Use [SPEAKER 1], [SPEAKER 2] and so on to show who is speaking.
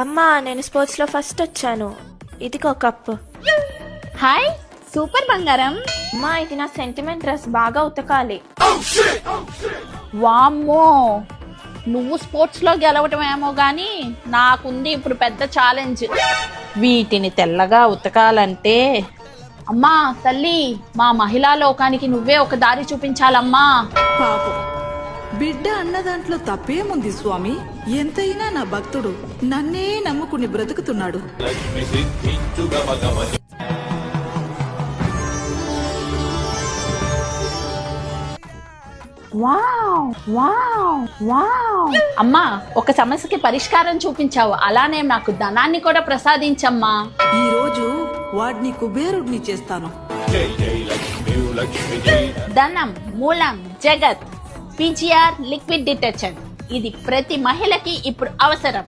[SPEAKER 1] అమ్మా నేను స్పోర్ట్స్ లో ఫస్ట్ వచ్చాను. ఇదిగో కప్పు.
[SPEAKER 2] హాయ్ సూపర్ బంగారం.
[SPEAKER 1] అమ్మా ఇది నా సెంటిమెంట్ డ్రెస్, బాగా ఉతకాలి.
[SPEAKER 2] వామ్మో, నువ్వు స్పోర్ట్స్ లో గెలవటమేమో గాని నాకుంది ఇప్పుడు పెద్ద ఛాలెంజ్. వీటిని తెల్లగా ఉతకాలంటే అమ్మా తల్లి, మా మహిళా లోకానికి నువ్వే ఒక దారి చూపించాలమ్మా.
[SPEAKER 3] పాపం బిడ్డ అన్న దాంట్లో తప్పేముంది స్వామి? ఎంతైనా నా భక్తుడు, నన్నే నమ్ముకుని బ్రతుకుతున్నాడు.
[SPEAKER 2] Wow wow wow. అమ్మా ఒక సమస్యకి పరిష్కారం చూపించావు, అలానే నాకు ధనాన్ని కూడా ప్రసాదించమ్మా.
[SPEAKER 3] ఈ రోజు వాడిని కుబేరుడిని చేస్తాను.
[SPEAKER 2] ధనం మూలం జగత్. పిజిఆర్ లిక్విడ్ డిటర్జెంట్, ఇది ప్రతి మహిళకి ఇప్పుడు అవసరం.